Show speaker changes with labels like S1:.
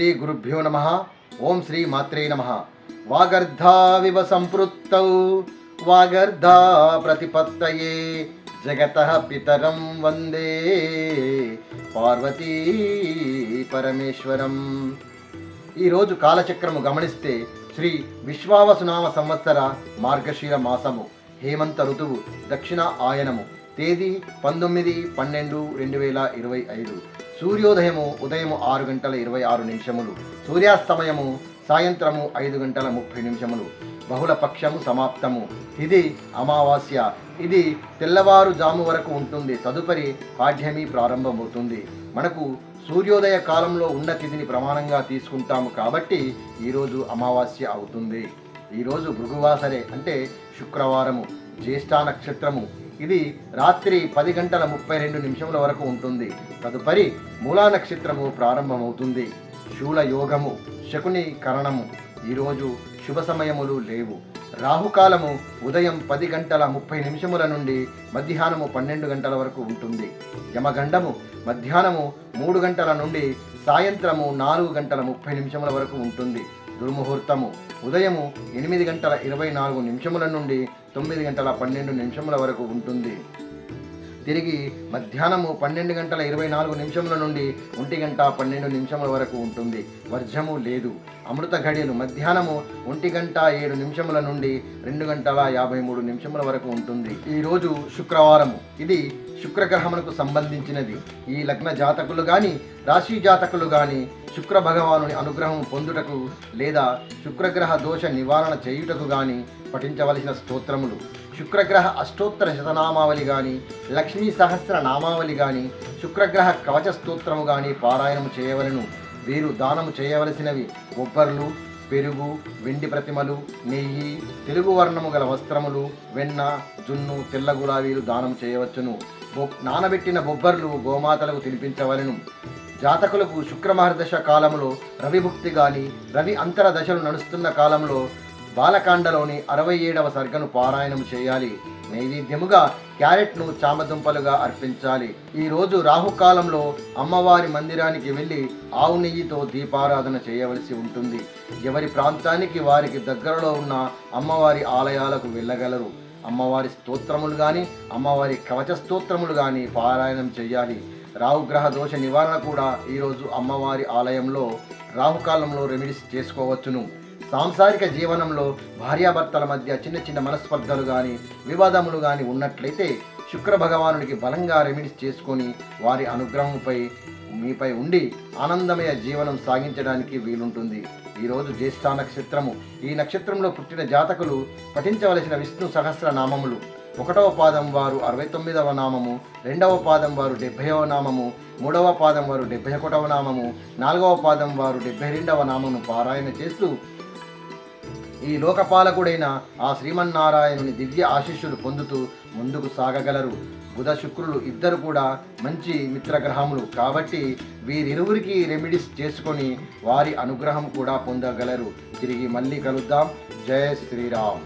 S1: శ్రీ గురుభ్యో నమః. ఓం శ్రీ మాత్రే నమః. వాగర్ధావివ సంపృక్తౌ వాగర్ధా ప్రతిపత్తయే జగతః పితరం వందే పార్వతీ పరమేశ్వరం. ఈరోజు కాలచక్రము గమనిస్తే శ్రీ విశ్వావసునామ సంవత్సర మార్గశిర మాసము, హేమంత ఋతువు, దక్షిణ ఆయనము, తేదీ 19/12/2025. సూర్యోదయము ఉదయము 6:26, సూర్యాస్తమయము సాయంత్రము 5:30. బహుళ పక్షము సమాప్తము. ఇది అమావాస్య. ఇది తెల్లవారుజాము వరకు ఉంటుంది. తదుపరి పాఠ్యమి ప్రారంభమవుతుంది. మనకు సూర్యోదయ కాలంలో ఉన్న తిథిని ప్రమాణంగా తీసుకుంటాము కాబట్టి ఈరోజు అమావాస్య అవుతుంది. ఈరోజు భృగువాసరే అంటే శుక్రవారము, జ్యేష్ఠ నక్షత్రము. ఇది రాత్రి 10:32 వరకు ఉంటుంది. తదుపరి మూలా నక్షత్రము ప్రారంభమవుతుంది. శూల యోగము, శకుని కరణము. ఈరోజు శుభ సమయములు లేవు. రాహుకాలము ఉదయం 10:30 నుండి మధ్యాహ్నము 12 వరకు ఉంటుంది. యమగండము మధ్యాహ్నము 3 నుండి సాయంత్రము 4:30 వరకు ఉంటుంది. దుర్ముహూర్తము ఉదయము 8:24 నుండి 9:12 వరకు ఉంటుంది. తిరిగి మధ్యాహ్నము 12:24 నుండి 1:12 వరకు ఉంటుంది. వర్జము లేదు. అమృత ఘడియలు మధ్యాహ్నము 1:07 నుండి 2:53 వరకు ఉంటుంది. ఈరోజు శుక్రవారము. ఇది శుక్రగ్రహమునకు సంబంధించినది. ఈ లగ్న జాతకులు కానీ రాశి జాతకులు కానీ శుక్ర భగవానుని అనుగ్రహం పొందుటకు లేదా శుక్రగ్రహ దోష నివారణ చేయుటకు కానీ పఠించవలసిన స్తోత్రములు: శుక్రగ్రహ అష్టోత్తర శతనామావళి కానీ, లక్ష్మీ సహస్ర నామావళి కానీ, శుక్రగ్రహ కవచ స్తోత్రము కానీ పారాయణము చేయవలను. వీరు దానము చేయవలసినవి: బొబ్బర్లు, పెరుగు, వెండి ప్రతిమలు, నెయ్యి, తెలుగు వర్ణము గల వస్త్రములు, వెన్న, జున్ను, తెల్ల గులాబీలు దానం చేయవచ్చును. నానబెట్టిన బొబ్బర్లు గోమాతలకు తినిపించవలను. జాతకులకు శుక్రమహర్దశ కాలంలో రవిభుక్తి కానీ, రవి అంతర దశలు నడుస్తున్న కాలంలో బాలకాండలోని 67వ సర్గను పారాయణం చేయాలి. నైవేద్యముగా క్యారెట్ను చామదుంపలుగా అర్పించాలి. ఈరోజు రాహుకాలంలో అమ్మవారి మందిరానికి వెళ్ళి ఆవు నెయ్యితో దీపారాధన చేయవలసి ఉంటుంది. ఎవరి ప్రాంతానికి వారికి దగ్గరలో ఉన్న అమ్మవారి ఆలయాలకు వెళ్ళగలరు. అమ్మవారి స్తోత్రములు కానీ అమ్మవారి కవచ స్తోత్రములు కానీ పారాయణం చేయాలి. రాహుగ్రహ దోష నివారణ కూడా ఈరోజు అమ్మవారి ఆలయంలో రాహుకాలంలో రెమెడీస్ చేసుకోవచ్చును. సాంసారిక జీవనంలో భార్యాభర్తల మధ్య చిన్న చిన్న మనస్పర్ధలు కానీ వివాదములు కానీ ఉన్నట్లయితే శుక్ర భగవానుడికి బలంగా రెమెడీస్ చేసుకొని వారి అనుగ్రహంపై మీపై ఉండి ఆనందమయ జీవనం సాగించడానికి వీలుంటుంది. ఈరోజు జ్యేష్ఠ నక్షత్రము. ఈ నక్షత్రంలో పుట్టిన జాతకులు పఠించవలసిన విష్ణు సహస్ర నామములు: 1వ పాదం వారు 69వ నామము, 2వ పాదం వారు 70వ నామము, 3వ పాదం వారు 71వ నామము, 4వ పాదం వారు 72వ నామమును పారాయణ చేస్తూ ఈ లోకపాలకుడైన ఆ శ్రీమన్నారాయణుని దివ్య ఆశీస్సులు పొందుతూ ముందుకు సాగగలరు. బుధ శుక్రులు ఇద్దరు కూడా మంచి మిత్రగ్రహములు కాబట్టి వీరిరువురికి రెమెడీస్ చేసుకొని వారి అనుగ్రహం కూడా పొందగలరు. తిరిగి మళ్ళీ కలుద్దాం. జయ శ్రీరామ్.